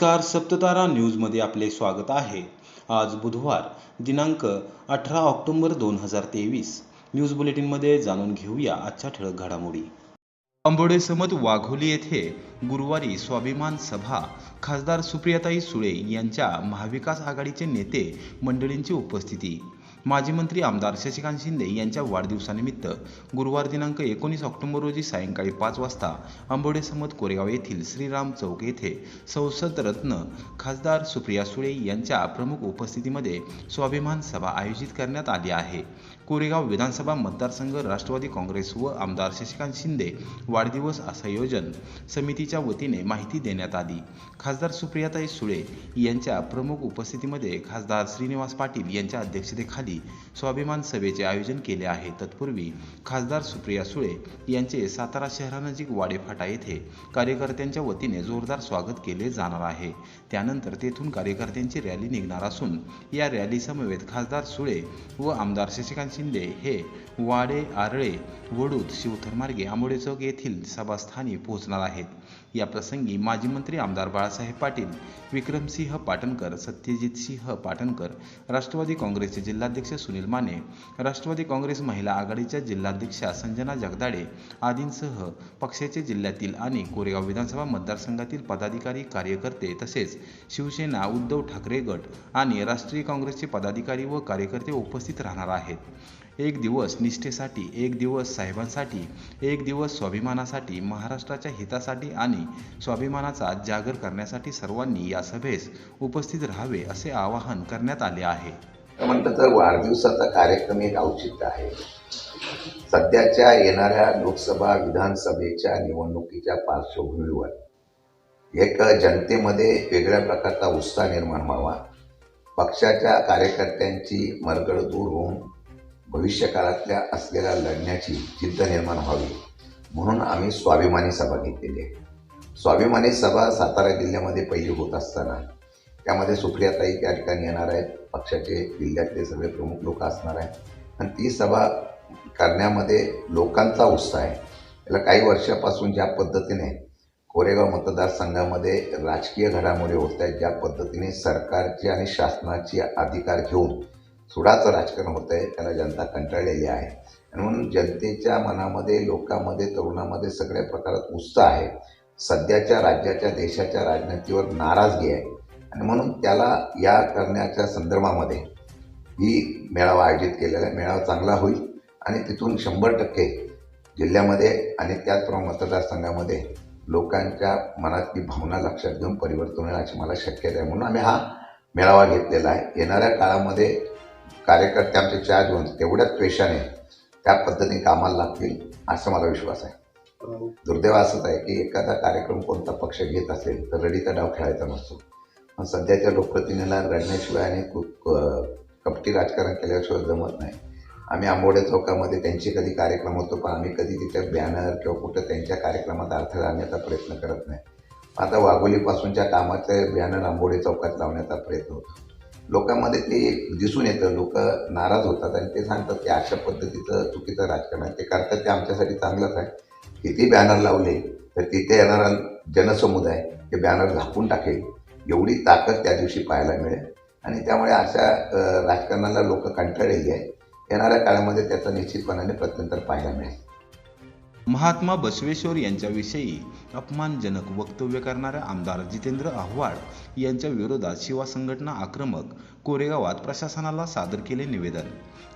नमस्कार, सप्ततारा न्यूजमध्ये आपले स्वागत आहे. आज बुधवार दिनांक 18 ऑक्टोबर 2023. न्यूज बुलेटिनमध्ये जाणून घेऊया आजच्या ठळक घडामोडी. अंबोडे समत वाघोली येथे गुरुवारी स्वाभिमान सभा. खासदार सुप्रियाताई सुळे यांच्या महाविकास आघाडीचे नेते मंडळींची उपस्थिती. माजी मंत्री आमदार शशिकांत शिंदे यांच्या वाढदिवसानिमित्त गुरुवार दिनांक 19 ऑक्टोबर रोजी सायंकाळी 5 वाजता अंबोडे समत कोरेगाव येथील श्रीराम चौक येथे संसद रत्न खासदार सुप्रिया सुळे यांच्या प्रमुख उपस्थितीमध्ये स्वाभिमान सभा आयोजित करण्यात आली आहे. कोरेगाव विधानसभा मतदारसंघ राष्ट्रवादी काँग्रेस व आमदार शशिकांत शिंदे वाढदिवस संयोजन समितीच्या वतीने माहिती देण्यात आली. खासदार सुप्रियाताई सुळे यांच्या प्रमुख उपस्थितीमध्ये खासदार श्रीनिवास पाटील यांच्या अध्यक्षतेखाली स्वाभिमान सभेचे आयोजन केले आहे. तत्पूर्वी खासदार सुप्रिया सुळे यांचे सातारा शहरानजीक वाडेफाटा येथे कार्यकर्त्यांच्या वतीने जोरदार स्वागत केले जाणार आहे. त्यानंतर तेथून कार्यकर्त्यांची रॅली निघणार असून या रॅली समवेत खासदार सुळे व आमदार शशिकांत शिंदे हे वाडे, आरळे, वडूद, शिवथरमार्गे आंबोडे चौक येथील सभास्थानी पोहोचणार आहेत. या प्रसंगी माजी मंत्री आमदार बाळासाहेब पाटील, विक्रमसिंह पाटणकर, सत्यजितसिंह पाटणकर, राष्ट्रवादी काँग्रेसचे जिल्हाध्यक्ष सुनील माने, राष्ट्रवादी काँग्रेस महिला आघाडीच्या जिल्हाध्यक्षा संजना जगदाळे आदींसह पक्षाचे जिल्ह्यातील आणि कोरेगाव विधानसभा मतदारसंघातील पदाधिकारी, कार्यकर्ते तसेच शिवसेना, उद्धव ठाकरे गट आणि राष्ट्रीय काँग्रेसचे पदाधिकारी व कार्यकर्ते उपस्थित राहणार आहेत. एक दिवस निष्ठेसाठी, एक दिवस साहेबांसाठी, एक दिवस स्वाभिमानासाठी, महाराष्ट्राच्या हितासाठी आणि स्वाभिमानाचा जागर करण्यासाठी सर्वांनी या सभेस उपस्थित राहावे असे आवाहन करण्यात आले आहे. म्हणतात तर वाढदिवसाचा कार्यक्रम एक औचित्य आहे. सध्याच्या येणाऱ्या लोकसभा विधानसभेच्या निवडणुकीच्या पार्श्वभूमीवर एक जनतेमध्ये वेगळ्या प्रकारचा उत्साह निर्माण व्हावा, पक्षाच्या कार्यकर्त्यांची मरगळ दूर होऊन भविष्यकाळातल्या असलेल्या लढण्याची जिद्द निर्माण व्हावी म्हणून आम्ही स्वाभिमानी सभा घेतलेली आहे. स्वाभिमानी सभा सातारा जिल्ह्यामध्ये पहिली होत असताना त्यामध्ये सुप्रियाताई त्या ठिकाणी येणार आहेत, पक्षाचे जिल्ह्यातले सगळे प्रमुख लोक असणार आहेत आणि ती सभा करण्यामध्ये लोकांचा उत्साह आहे. याला काही वर्षापासून ज्या पद्धतीने कोरेगाव मतदारसंघामध्ये राजकीय घडामोडी होत आहेत, ज्या पद्धतीने सरकारची आणि शासनाची अधिकार घेऊन सुडाचं राजकारण होत आहे, त्याला जनता कंटाळलेली आहे आणि म्हणून जनतेच्या मनामध्ये, लोकांमध्ये, तरुणामध्ये सगळ्या प्रकारात उत्साह आहे. सध्याच्या राज्याच्या, देशाच्या राजनीतीवर नाराजगी आहे आणि म्हणून त्याला या करण्याच्या संदर्भामध्ये ही मेळावा आयोजित केलेला आहे. मेळावा चांगला होईल आणि तिथून 100% जिल्ह्यामध्ये आणि त्याचप्रमाणे मतदारसंघामध्ये लोकांच्या मनातली भावना लक्षात घेऊन परिवर्तन होईल अशी मला शक्यता आहे. म्हणून आम्ही हा मेळावा घेतलेला आहे. येणाऱ्या काळामध्ये कार्यकर्ते आमचे चार्ज होऊन तेवढ्याच पेशाने त्या पद्धतीने कामाला लागतील असं मला विश्वास आहे. दुर्दैव असंच आहे की एखादा कार्यक्रम कोणता पक्ष घेत असेल तर रडीचा डाव खेळायचा नसतो. पण सध्याच्या लोकप्रतिनिधीला रडण्याशिवाय आणि कपटी राजकारण केल्याशिवाय जमत नाही. आम्ही आंबोडे चौकामध्ये त्यांचे कधी कार्यक्रम होतो, पण आम्ही कधी तिथे बॅनर किंवा कुठं त्यांच्या कार्यक्रमात अडथळा आणण्याचा प्रयत्न करत नाही. आता वाघोलीपासूनच्या कामाचे बॅनर आंबोडे चौकात लावण्याचा प्रयत्न होतो. लोकांमध्ये ते दिसून येतं, लोक नाराज होतात आणि ते सांगतात की अशा पद्धतीचं चुकीचं राजकारण आहे. ते करतात ते आमच्यासाठी चांगलंच आहे. किती बॅनर लावले तर तिथे येणारा जनसमुदाय ते बॅनर झाकून टाकेल एवढी ताकद त्या दिवशी पाहायला मिळेल आणि त्यामुळे अशा राजकारणाला लोक कंटाळलेली आहे. येणाऱ्या काळामध्ये त्याचा निश्चितपणाने प्रत्यंतर पाहायला मिळेल. महात्मा बसवेश्वर यांच्याविषयी अपमानजनक वक्तव्य करणाऱ्या आमदार जितेंद्र आव्हाड यांच्या विरोधात शिवा संघटना आक्रमक. कोरेगावात प्रशासनाला सादर केले निवेदन.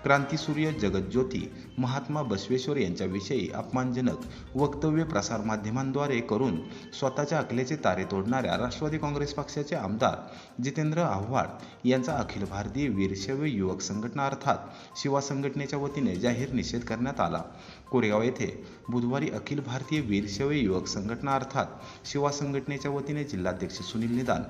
क्रांतीसूर्य जगज्योती महात्मा बसवेश्वर यांच्याविषयी अपमानजनक वक्तव्य प्रसारमाध्यमांद्वारे करून स्वतःच्या अकलेचे तारे तोडणाऱ्या राष्ट्रवादी काँग्रेस पक्षाचे आमदार जितेंद्र आव्हाड यांचा अखिल भारतीय वीरशैव युवक संघटना अर्थात शिवा संघटनेच्या वतीने जाहीर निषेध करण्यात आला. कोरेगाव येथे बुधवारी अखिल भारतीय वीरशैव युवक संघटना अर्थात शिवा संघटनेच्या वतीने जिल्हाध्यक्ष सुनील निदान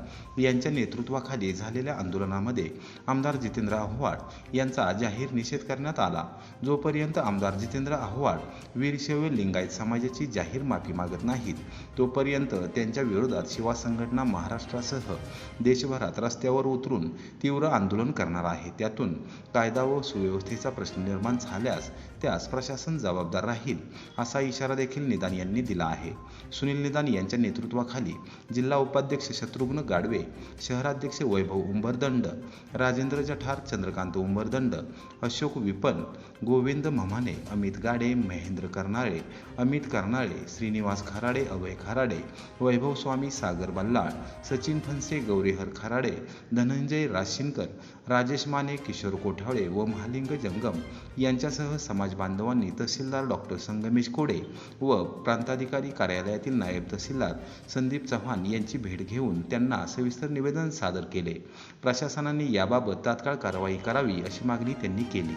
यांच्या नेतृत्वाखाली झालेल्या आंदोलनामध्ये इमारतीमध्ये आमदार जितेंद्र आव्हाड यांचा जाहीर निषेध करण्यात आला. जोपर्यंत आमदार जितेंद्र आव्हाड वीरशैव लिंगायत समाजाची जाहीर माफी मागत नाहीत तोपर्यंत त्यांच्या विरोधात शिवा संघटना महाराष्ट्रासह देशभरात रस्त्यावर उतरून तीव्र आंदोलन करणार आहे. त्यातून कायदा व सुव्यवस्थेचा प्रश्न निर्माण झाल्यास त्यास प्रशासन जबाबदार राहील असा इशारा देखील निदान यांनी दिला आहे. सुनील निदान यांच्या नेतृत्वाखाली जिल्हा उपाध्यक्ष शत्रुघ्न गाडवे, शहराध्यक्ष वैभव उंबरदंड, राजेंद्र जठार, चंद्रकांत उंबरदंड, अशोक विपन, गोविंद म्हमाने, अमित गाडे, महेंद्र कर्नाळे, अमित कर्नाळे, श्रीनिवास खराडे, अभय खराडे, वैभव स्वामी, सागर बल्लाळ, सचिन फणसे, गौरीहर खराडे, धनंजय राशीनकर, राजेश माने, किशोर कोठावळे व महालिंग जंगम यांच्यासह समाज बांधवांनी तहसीलदार डॉक्टर संगमेश कोडे व प्रांताधिकारी कार्यालयातील नायब तहसीलदार संदीप चव्हाण यांची भेट घेऊन त्यांना सविस्तर निवेदन सादर केले. प्रशासनाने याबाबत तात्काळ कारवाई करावी अशी मागणी त्यांनी केली.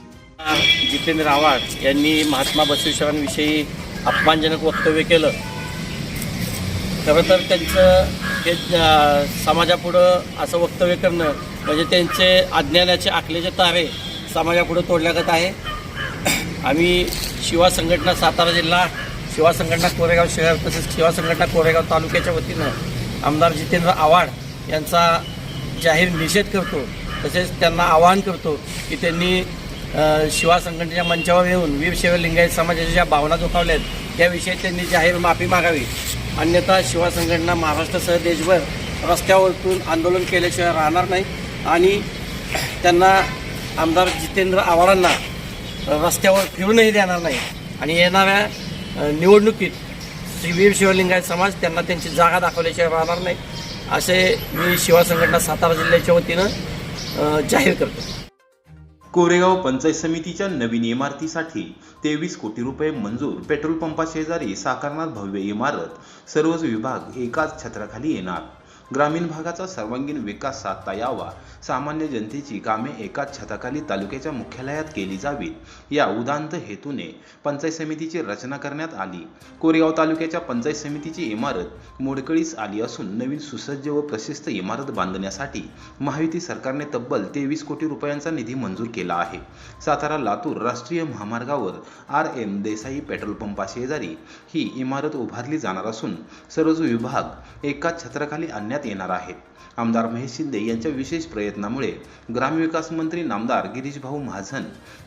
जितेंद्र आव्हाड यांनी महात्मा बसवेश्वरांविषयी अपमानजनक वक्तव्य केलं. खरं तर त्यांचं हे समाजापुढं असं वक्तव्य करणं म्हणजे त्यांचे अज्ञानाचे आखलेचे तारे समाजापुढं तोडल्यागत आहे. आम्ही शिवा संघटना सातारा जिल्हा, शिवा संघटना कोरेगाव शहर तसेच शिवा संघटना कोरेगाव तालुक्याच्या वतीनं आमदार जितेंद्र आव्हाड यांचा जाहीर निषेध करतो. तसेच त्यांना आवाहन करतो की त्यांनी शिवा संघटनेच्या मंचावर येऊन वीरशैव लिंगायत समाजाच्या ज्या भावना दुखावल्या आहेत त्याविषयी त्यांनी जाहीर माफी मागावी. अन्यथा शिवा संघटना महाराष्ट्रासह देशभर रस्त्यावरतून आंदोलन केल्याशिवाय राहणार नाही आणि त्यांना आमदार जितेंद्र आव्हाडांना रस्त्यावर फिरूनही देणार नाही आणि येणाऱ्या निवडणुकीत वीरशैव लिंगायत समाज त्यांना त्यांची जागा दाखवल्याशिवाय राहणार नाही असे मी शिवा संघटना सातारा जिल्ह्याच्या वतीनं जाहीर करतो. कोरेगाव पंचायत समितीच्या नवीन इमारतीसाठी 23 कोटी रुपये मंजूर. पेट्रोल पंपा शेजारी साकारणार भव्य इमारत. सर्वच विभाग एकाच छत्राखाली येणार. ग्रामीण भागाचा सर्वांगीण विकास साधता यावा. सामान्य जनतेची कामे एकाच छताखाली तालुक्याच्या मुख्यालयात केली जावीत या उदात्त हेतूने पंचायत समितीची रचना करण्यात आली. कोरेगाव तालुक्याच्या पंचायत समितीची इमारत मोडकळीस आली असून नवीन सुसज्ज व प्रशस्त इमारत बांधण्यासाठी महायुती सरकारने तब्बल 23 कोटी रुपयांचा निधी मंजूर केला आहे. सातारा लातूर राष्ट्रीय महामार्गावर RM देसाई पेट्रोल पंपा शेजारी ही इमारत उभारली जाणार असून सर्वच विभाग एकाच छत्राखाली आणण्यात येणार आहेत. आमदार महेश शिंदे यांच्या विशेष प्रयत्नामुळे ग्रामविकास मंत्री नामदार गिरीशभाऊ महाजन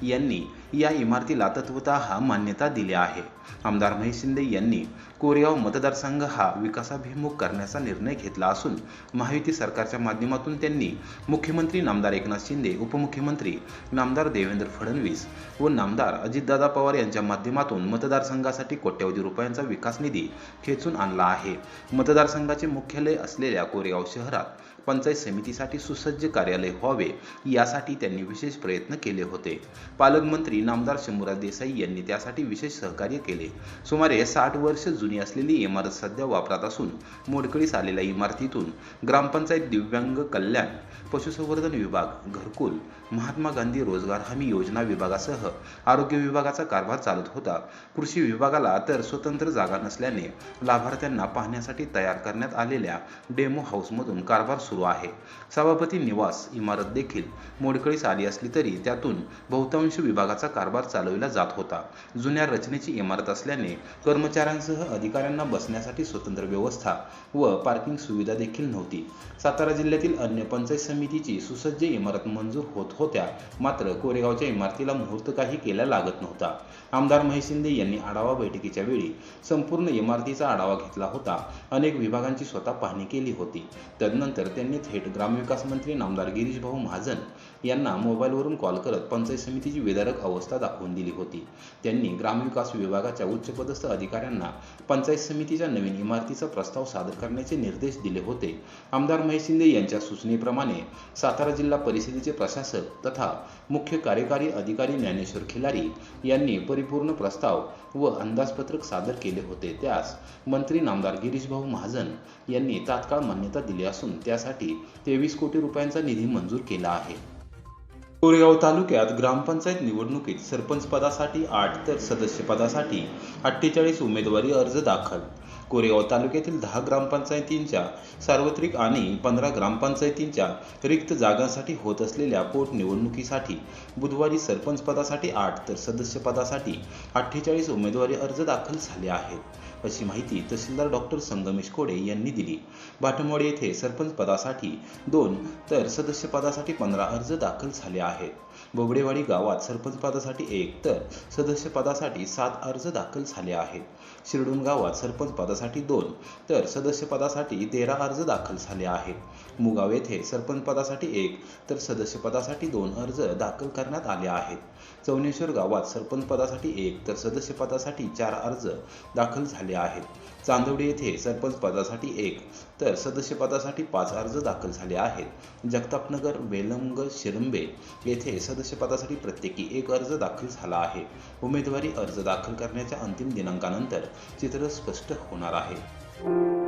यांनी या इमारतीला तत्वतः मान्यता दिली आहे. आमदार महेश शिंदे यांनी कोरेगाव मतदारसंघ हा विकासाभिमुख करण्याचा निर्णय घेतला असून महायुती सरकारच्या माध्यमातून त्यांनी मुख्यमंत्री नामदार एकनाथ शिंदे, उपमुख्यमंत्री नामदार देवेंद्र फडणवीस व नामदार अजितदादा पवार यांच्या माध्यमातून मतदारसंघासाठी कोट्यवधी रुपयांचा विकास निधी खेचून आणला आहे. मतदारसंघाचे मुख्यालय असलेल्या कोरेगाव शहरात पंचायत समितीसाठी सुसज्ज कार्यालय व्हावे यासाठी त्यांनी विशेष प्रयत्न केले होते. पालकमंत्री नामदार शंभूराज देसाई यांनी त्यासाठी विशेष सहकार्य केले. सुमारे 60 वर्ष जुनी असलेली इमारत सध्या वापरात असून मोडकळीस आलेल्या इमारतीतून ग्रामपंचायत, दिव्यांग कल्याण, पशुसंवर्धन विभाग, घरकुल, महात्मा गांधी रोजगार हमी योजना विभागासह आरोग्य विभागाचा कारभार चालत होता. कृषी विभागाला तर स्वतंत्र जागा नसल्याने लाभार्थ्यांना पाहण्यासाठी तयार करण्यात आलेल्या डेमो हाऊसमधून कारभार सुरू आहे. सभापती निवास इमारत देखील मोडकळीस आली असली तरी त्यातून बहुतांश विभागाचा कारभार चालविला जात होता. जुन्या रचनेची इमारत असल्याने कर्मचाऱ्यांसह अधिकाऱ्यांना बसण्यासाठी स्वतंत्र व्यवस्था व पार्किंग सुविधा देखील नव्हती. सातारा जिल्ह्यातील अन्य पंचायत समितीची सुसज्ज इमारत मंजूर होत होत्या, मात्र कोरेगावच्या इमारतीला मुहूर्त काही केला लागत नव्हता. आमदार महेश शिंदे यांनी आढावा बैठकीच्या वेळी संपूर्ण इमारतीचा आढावा घेतला होता. अनेक विभागांची स्वतः पाहणी केली होती. तदनंतर त्यांनी थेट ग्रामविकास मंत्री नामदार गिरीशभाऊ महाजन यांना मोबाईलवरून कॉल करत पंचायत समितीची विदारक अवस्था दाखवून दिली होती. त्यांनी ग्रामविकास विभागाच्या उच्चपदस्थ अधिकाऱ्यांना पंचायत समितीच्या नवीन इमारतीचा प्रस्ताव सादर करण्याचे निर्देश दिले होते. आमदार महेश शिंदे यांच्या सूचनेप्रमाणे सातारा जिल्हा परिषदेचे प्रशासक तथा मुख्य कार्यकारी अधिकारी ज्ञानेश्वर खिलारी यांनी परिपूर्ण प्रस्ताव व अंदाजपत्रक सादर केले होते. त्यास मंत्री नामदार गिरीशभाऊ महाजन यांनी तात्काळ मान्यता दिली असून त्यासाठी 23 कोटी रुपयांचा निधी मंजूर केला आहे. कोरेगाव तालुक्यात ग्रामपंचायत निवडणुकीत सरपंच पदासाठी 8 तर सदस्य पदासाठी 48 उमेदवारी अर्ज दाखल. कोरेगाव तालुक्यातील 10 ग्रामपंचायतींच्या सार्वत्रिक आणि 15 ग्रामपंचायतींच्या रिक्त जागांसाठी होत असलेल्या पोटनिवडणुकीसाठी बुधवारी सरपंच पदासाठी 8 तर सदस्य पदासाठी 48 उमेदवारी अर्ज दाखल झाले आहेत, अशी माहिती तहसीलदार डॉक्टर संगमेश कोडे यांनी दिली. बाटमवाडी येथे सरपंच पदासाठी 2 तर सदस्य पदासाठी 15 अर्ज दाखल झाले आहेत. बोबडेवाडी गावात सरपंच पदासाठी 1 तर सदस्य पदासाठी 7 अर्ज दाखल झाले आहेत. शिरडून गावात सरपंच पदासाठी 2 तर सदस्य पदासाठी 13 अर्ज दाखल झाले आहेत. मुगाव येथे सरपंच पदासाठी 1 तर सदस्य पदासाठी 2 अर्ज दाखल करण्यात आले आहेत. चौनेश्वर गावात सरपंच पदासाठी 1 तर सदस्य पदासाठी 4 अर्ज दाखल झाले आहेत. चांदवडी येथे सरपंच पदासाठी 1 तर सदस्य पदासाठी 5 अर्ज दाखल झाले आहेत. जगतापनगर, वेलंग, शिरंबे येथे सदस्य पदासाठी प्रत्येकी 1 अर्ज दाखल झाला आहे. उमेदवारी अर्ज दाखल करण्याच्या अंतिम दिनांकानंतर चित्र स्पष्ट होणार आहे.